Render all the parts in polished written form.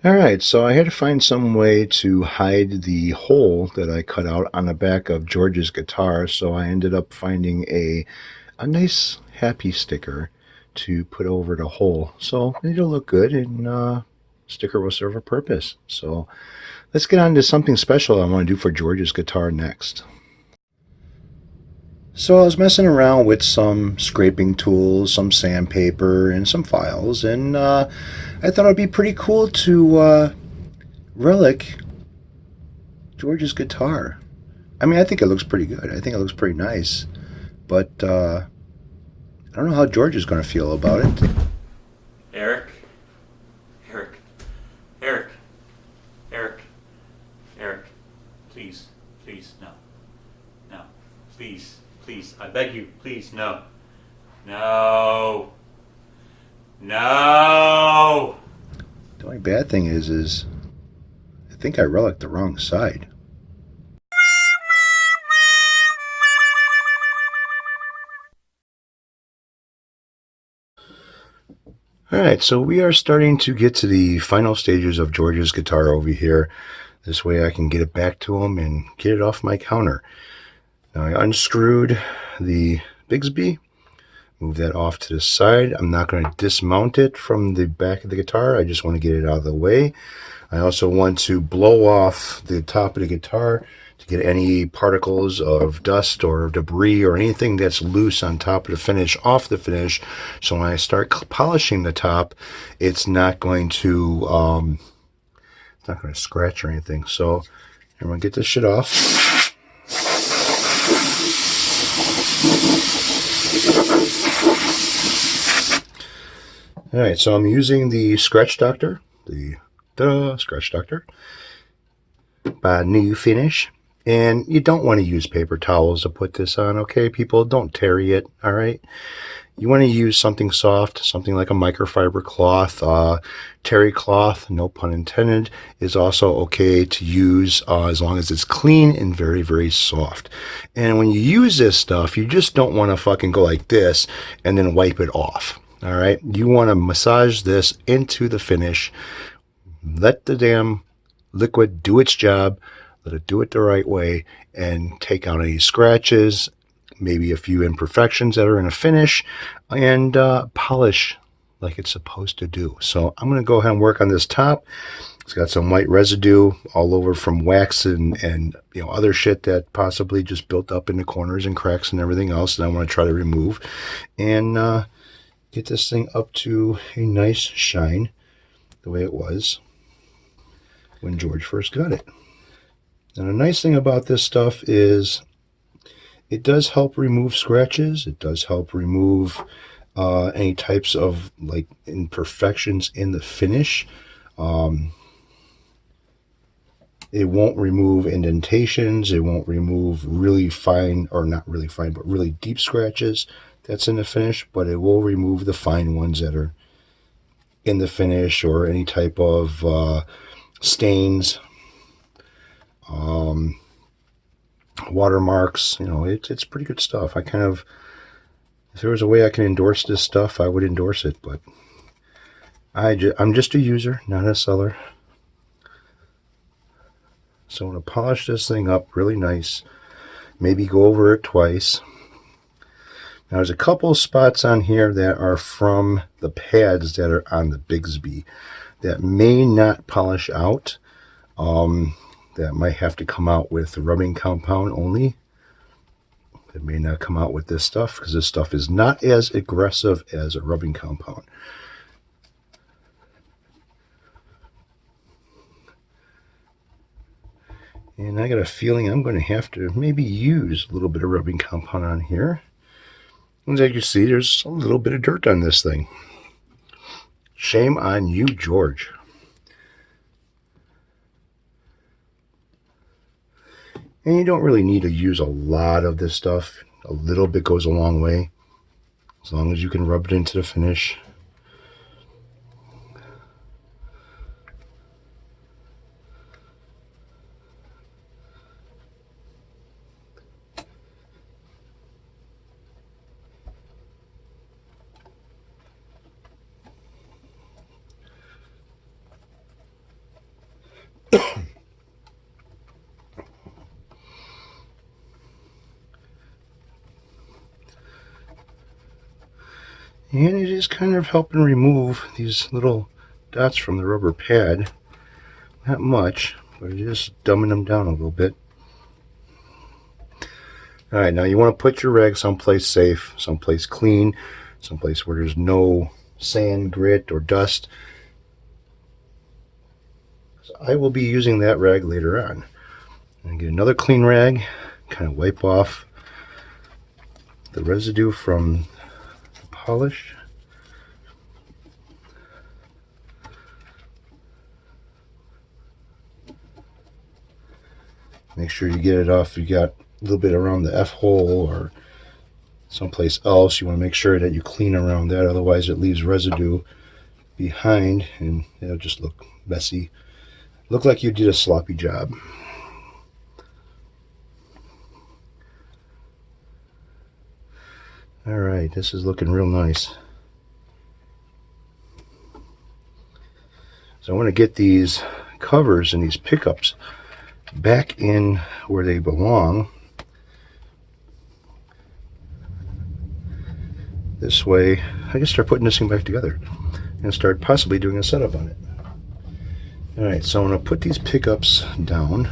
Alright, so I had to find some way to hide the hole that I cut out on the back of George's guitar, so I ended up finding a nice happy sticker to put over the hole. So it'll look good and sticker will serve a purpose. So let's get on to something special I want to do for George's guitar next. So I was messing around with some scraping tools, some sandpaper, and some files, and I thought it'd be pretty cool to relic George's guitar. I mean, I think it looks pretty good. I think it looks pretty nice, but I don't know how George is going to feel about it. Eric, Eric, Eric, Eric, Eric, please, please, no, no, please, please, I beg you, please, no, no, no. The only bad thing is I think I relic the wrong side. Alright, so we are starting to get to the final stages of George's guitar over here. This way I can get it back to him and get it off my counter. Now I unscrewed the Bigsby, move that off to the side. I'm not going to dismount it from the back of the guitar. I just want to get it out of the way. I also want to blow off the top of the guitar to get any particles of dust or debris or anything that's loose on top of the finish off the finish. So when I start polishing the top, it's not going to scratch or anything. So I'm going to get this shit off. Alright, so I'm using the Scratch Doctor, the Scratch Doctor by New Finish. And you don't want to use paper towels to put this on, okay, people? Don't terry it, all right? You want to use something soft, something like a microfiber cloth. Terry cloth, no pun intended, is also okay to use as long as it's clean and very, very soft. And when you use this stuff, you just don't want to fucking go like this and then wipe it off. All right, you want to massage this into the finish. Let the damn liquid do its job. Let it do it the right way and take out any scratches, maybe a few imperfections that are in a finish, and polish like it's supposed to do. So I'm going to go ahead and work on this top. It's got some white residue all over from wax and you know, other shit that possibly just built up in the corners and cracks and everything else that I want to try to remove. And get this thing up to a nice shine the way it was when George first got it. And the nice thing about this stuff is it does help remove scratches. It does help remove any types of like imperfections in the finish. It won't remove indentations. It won't remove really fine, or not really fine, but really deep scratches that's in the finish, but it will remove the fine ones that are in the finish or any type of stains, watermarks. You know, it's pretty good stuff. I kind of, if there was a way I can endorse this stuff, I would endorse it, but I'm just a user, not a seller. So I'm going to polish this thing up really nice, maybe go over it twice. Now there's a couple spots on here that are from the pads that are on the Bigsby that may not polish out. That might have to come out with rubbing compound only. It may not come out with this stuff because this stuff is not as aggressive as a rubbing compound. And I got a feeling I'm going to have to maybe use a little bit of rubbing compound on here. And as you see, there's a little bit of dirt on this thing. Shame on you, George. And you don't really need to use a lot of this stuff. A little bit goes a long way, as long as you can rub it into the finish. And it is kind of helping remove these little dots from the rubber pad. Not much, but it is dumbing them down a little bit. Alright, now you want to put your rag someplace safe, someplace clean, someplace where there's no sand, grit, or dust. So I will be using that rag later on. And get another clean rag, kind of wipe off the residue from the polish. Make sure you get it off. You got a little bit around the F-hole or someplace else. You want to make sure that you clean around that, otherwise it leaves residue behind and it'll just look messy. Look like you did a sloppy job. Alright, this is looking real nice. So I want to get these covers and these pickups back in where they belong. This way I can start putting this thing back together and start possibly doing a setup on it. Alright, so I'm going to put these pickups down.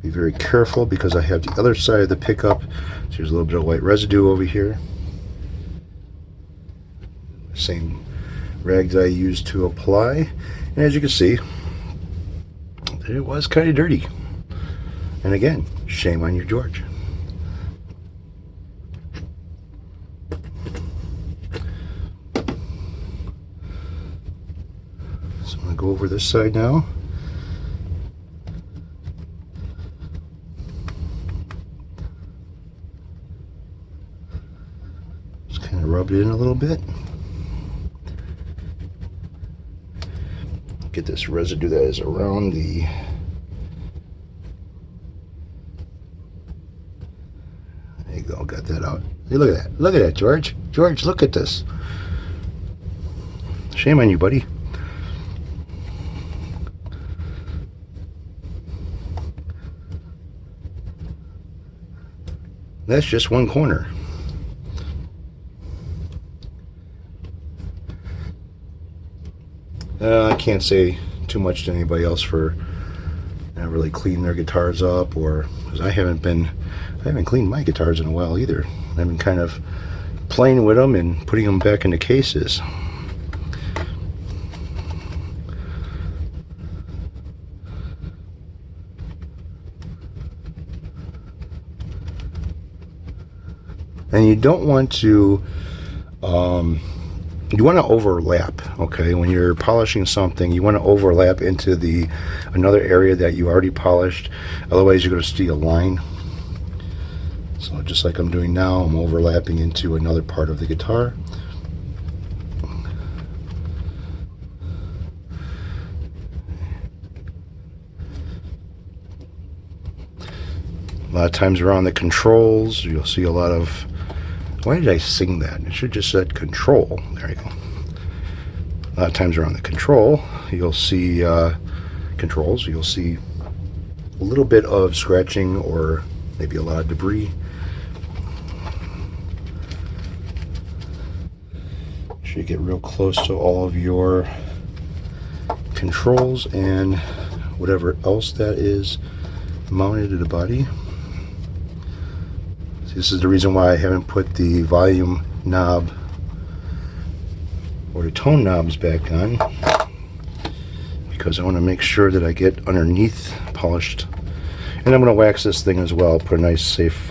Be very careful because I have the other side of the pickup. So there's a little bit of white residue over here. Same rag that I used to apply. And as you can see, it was kind of dirty. And again, shame on you, George. So I'm going to go over this side now. Just kind of rub it in a little bit. Get this residue that is around the there you go, got that out. Hey, look at that. Look at that, George. George, look at this. Shame on you, buddy. That's just one corner. I can't say too much to anybody else for not really cleaning their guitars up, or because I haven't cleaned my guitars in a while either. I've been kind of playing with them and putting them back into cases. And you don't want to you want to overlap, okay? When you're polishing something, you want to overlap into another area that you already polished. Otherwise, you're going to steal a line. So just like I'm doing now, I'm overlapping into another part of the guitar. A lot of times around the controls, you'll see a lot of... Why did I sing that? It should just said control. There you go. A lot of times around the control, you'll see controls. You'll see a little bit of scratching or maybe a lot of debris. Make sure you get real close to all of your controls and whatever else that is mounted to the body. This is the reason why I haven't put the volume knob or the tone knobs back on, because I want to make sure that I get underneath polished. And I'm going to wax this thing as well. Put a nice safe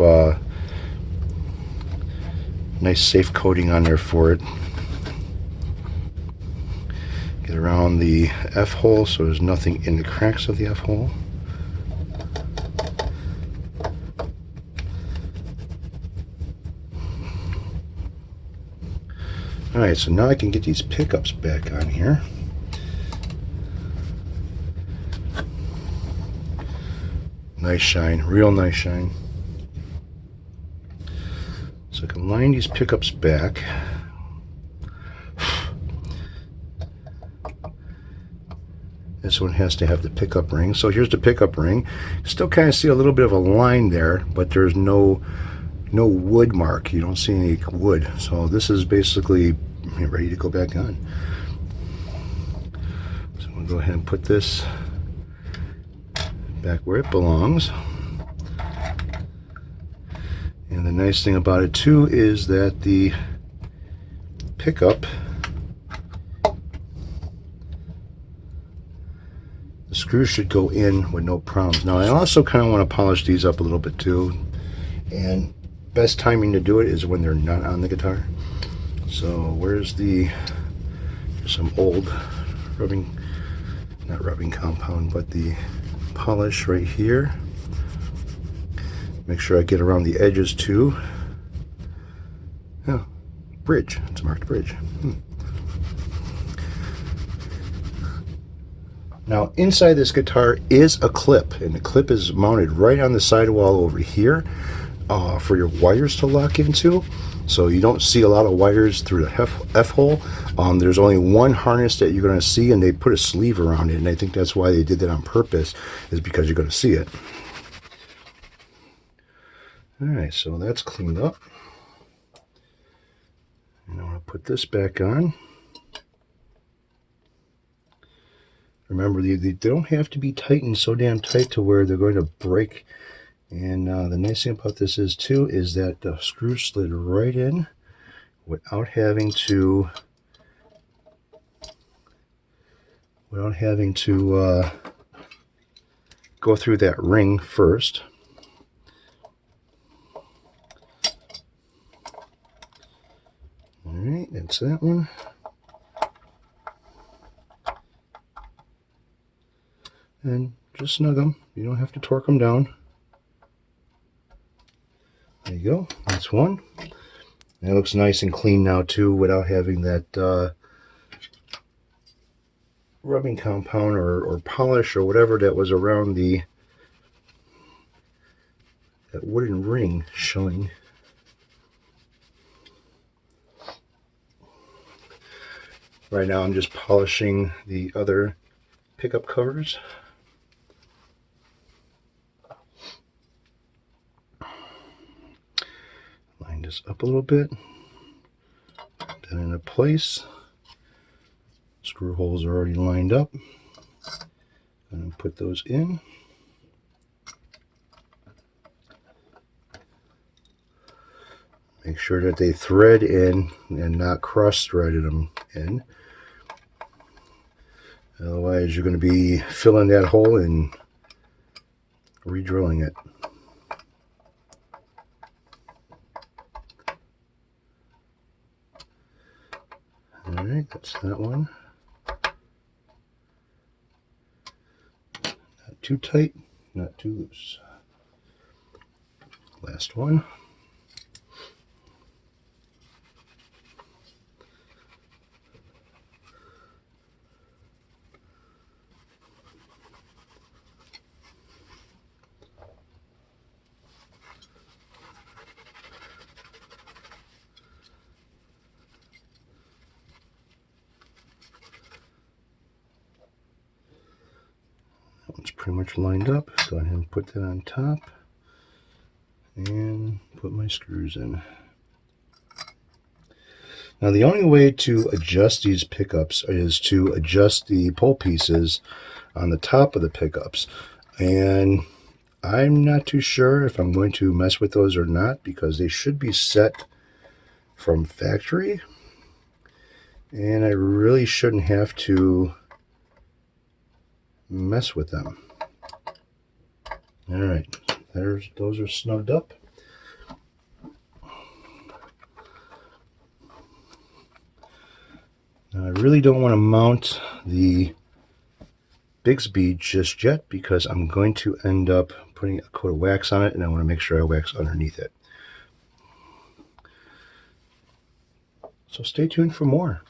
coating on there for it. Get around the F-hole so there's nothing in the cracks of the F-hole. Alright, so now I can get these pickups back on here. Nice shine, real nice shine. So I can line these pickups back. This this one has to have the pickup ring. So here's the pickup ring. Still kind of see a little bit of a line there, but there's no wood mark. You don't see any wood. So this is basically ready to go back on. So I'm going to go ahead and put this back where it belongs. And the nice thing about it too is that the pickup, the screws should go in with no problems. Now I also kind of want to polish these up a little bit too, and best timing to do it is when they're not on the guitar. So where's some old not rubbing compound, but the polish right here. Make sure I get around the edges too. Oh, bridge. It's marked bridge. Now inside this guitar is a clip, and the clip is mounted right on the sidewall over here for your wires to lock into. So you don't see a lot of wires through the F-hole. There's only one harness that you're going to see, and they put a sleeve around it, and I think that's why they did that on purpose, is because you're going to see it. Alright, so that's cleaned up. And I'm going to put this back on. Remember, they don't have to be tightened so damn tight to where they're going to break. And the nice thing about this is too, is that the screw slid right in without having to go through that ring first. Alright, that's that one. And just snug them. You don't have to torque them down. There you go. That's one. And it looks nice and clean now too, without having that rubbing compound or polish or whatever that was around that wooden ring showing. Right now I'm just polishing the other pickup covers. Line this up a little bit. Put that into place. Screw holes are already lined up. Going to put those in. Make sure that they thread in and not cross-threaded them in. Otherwise, you're going to be filling that hole and re-drilling it. Alright, that's that one. Not too tight, not too loose. Last one. It's pretty much lined up. Go ahead and put that on top and put my screws in. Now the only way to adjust these pickups is to adjust the pole pieces on the top of the pickups, and I'm not too sure if I'm going to mess with those or not, because they should be set from factory and I really shouldn't have to mess with them. Alright, those are snugged up. Now I really don't want to mount the Bigsby just yet, because I'm going to end up putting a coat of wax on it, and I want to make sure I wax underneath it. So stay tuned for more.